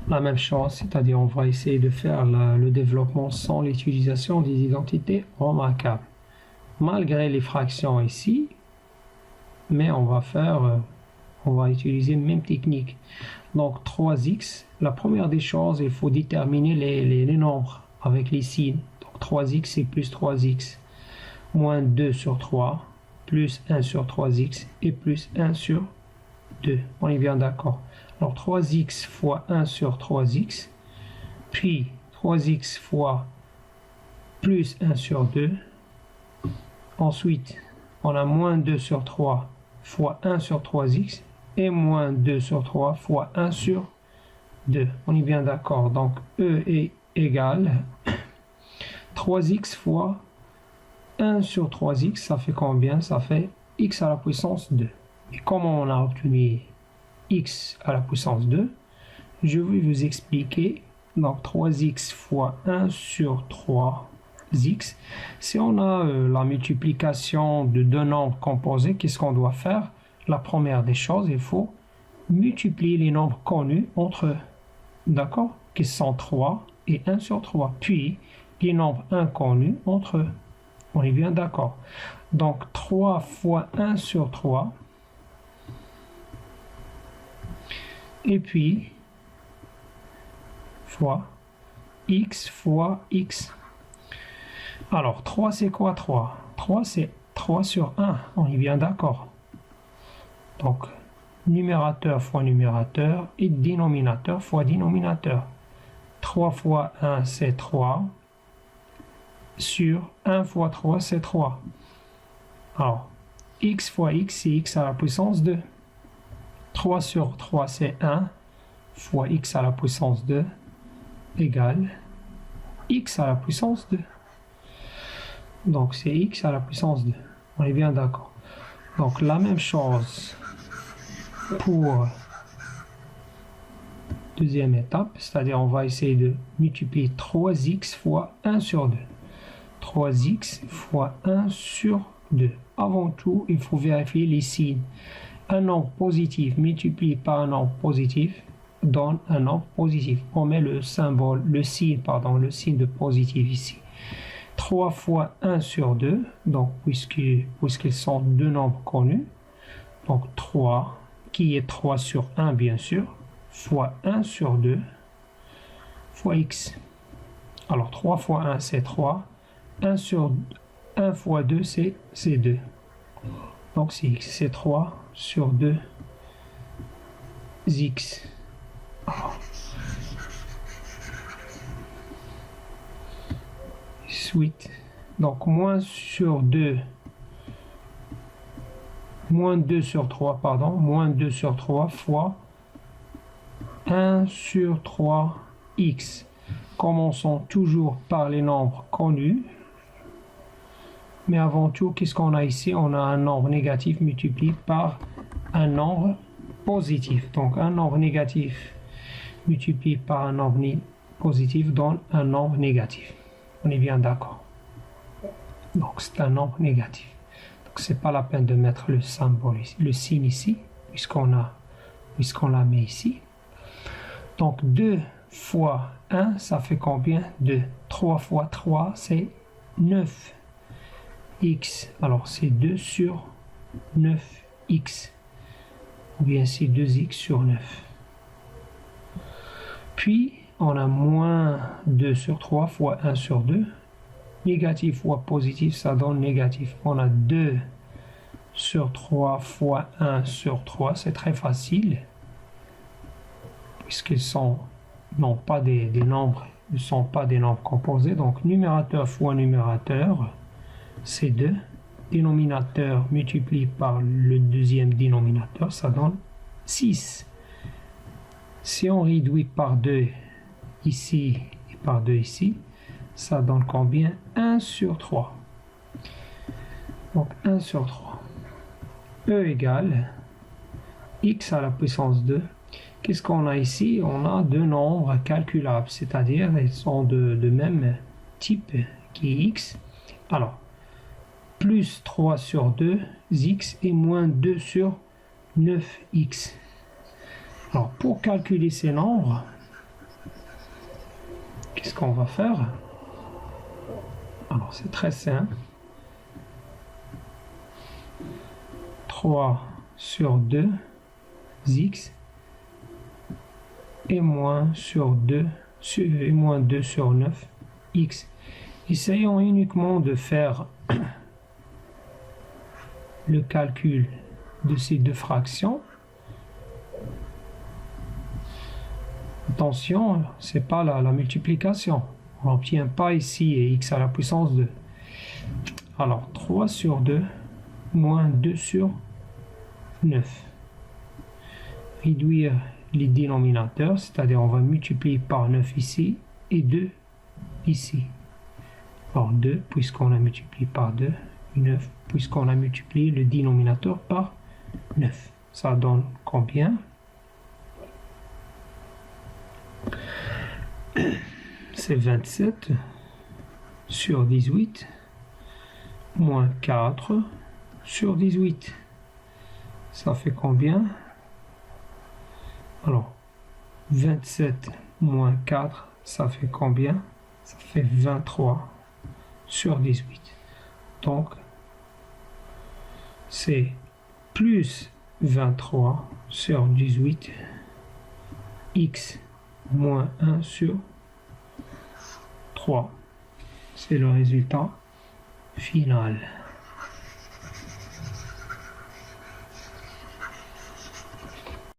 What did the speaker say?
la même chose, c'est-à-dire on va essayer de faire le développement sans l'utilisation des identités remarquables. Malgré les fractions ici, mais on va utiliser la même technique. Donc 3x, la première des choses, il faut déterminer les nombres avec les signes. Donc 3x c'est plus 3x, moins 2 sur 3, plus 1 sur 3x et plus 1 sur 2. On est bien d'accord. Alors 3x fois 1 sur 3x, puis 3x fois plus 1 sur 2. Ensuite, on a moins 2 sur 3 fois 1 sur 3x et moins 2 sur 3 fois 1 sur 2. On est bien d'accord. Donc E est égal 3x fois 1 sur 3x, ça fait combien? Ça fait x à la puissance 2. Et comment on a obtenu x à la puissance 2? Je vais vous expliquer. Donc 3x fois 1 sur 3x. Si on a la multiplication de deux nombres composés, qu'est-ce qu'on doit faire? La première des choses, il faut multiplier les nombres connus entre eux. D'accord? Qui sont 3 et 1 sur 3. Puis les nombres inconnus entre eux. On est bien d'accord. Donc 3 fois 1 sur 3. Et puis fois x fois x. Alors 3 c'est quoi 3? 3 c'est 3 sur 1. On est bien d'accord. Donc numérateur fois numérateur et dénominateur fois dénominateur. 3 fois 1 c'est 3. Sur 1 fois 3 c'est 3. Alors x fois x c'est x à la puissance 2. 3 sur 3 c'est 1 fois x à la puissance 2 égale x à la puissance 2. Donc c'est x à la puissance 2. On est bien d'accord. Donc la même chose pour deuxième étape, c'est-à-dire on va essayer de multiplier 3x fois 1 sur 2. 3x fois 1 sur 2. Avant tout, il faut vérifier les signes. Un nombre positif multiplié par un nombre positif donne un nombre positif. On met le symbole, le signe de positif ici. 3 fois 1 sur 2, donc puisqu'ils sont deux nombres connus, donc 3, qui est 3 sur 1 bien sûr, fois 1 sur 2, fois x. Alors 3 fois 1 c'est 3, 1 fois 2 c'est 2. Donc c'est x, c'est 3 sur 2 x. Suite. Donc moins 2 sur 3, moins 2 sur 3 fois 1 sur 3x. Commençons toujours par les nombres connus. Mais avant tout, qu'est-ce qu'on a ici? On a un nombre négatif multiplié par un nombre positif. Donc un nombre négatif multiplié par un nombre positif donne un nombre négatif. On est bien d'accord. Donc c'est un nombre négatif. Donc c'est pas la peine de mettre le symbole ici, le signe ici, puisqu'on l'a mis ici. Donc 2 fois 1, ça fait combien? 2. 3 fois 3, c'est 9. X, alors c'est 2 sur 9x, ou bien c'est 2x sur 9. Puis, on a moins 2 sur 3 fois 1 sur 2. Négatif fois positif, ça donne négatif. On a 2 sur 3 fois 1 sur 3, c'est très facile, puisqu'ils non pas des nombres, ils ne sont pas des nombres composés. Donc, numérateur fois numérateur, c'est 2. Dénominateur multiplié par le deuxième dénominateur, ça donne 6. Si on réduit par 2 ici et par 2 ici, ça donne combien? 1 sur 3. Donc 1 sur 3. E égale x à la puissance 2. Qu'est-ce qu'on a ici? On a deux nombres calculables, c'est-à-dire ils sont de même type qui est x. Alors, plus 3 sur 2 x et moins 2 sur 9x. Alors, pour calculer ces nombres, Qu'est-ce qu'on va faire? Alors, c'est très simple. 3 sur 2 x et moins sur 2 et moins 2 sur 9 x. Essayons uniquement de faire le calcul de ces deux fractions. Attention, c'est pas la multiplication. On n'obtient pas ici x à la puissance 2. Alors, 3 sur 2 moins 2 sur 9. Réduire les dénominateurs, c'est-à-dire on va multiplier par 9 ici et 2 ici. Alors 2 puisqu'on a multiplié par 2, 9 puisqu'on a multiplié le dénominateur par 9. Ça donne combien? C'est 27 sur 18 moins 4 sur 18. Ça fait combien? Alors, 27 moins 4, ça fait combien? Ça fait 23 sur 18. Donc, c'est plus 23 sur 18, x moins 1 sur 3. C'est le résultat final.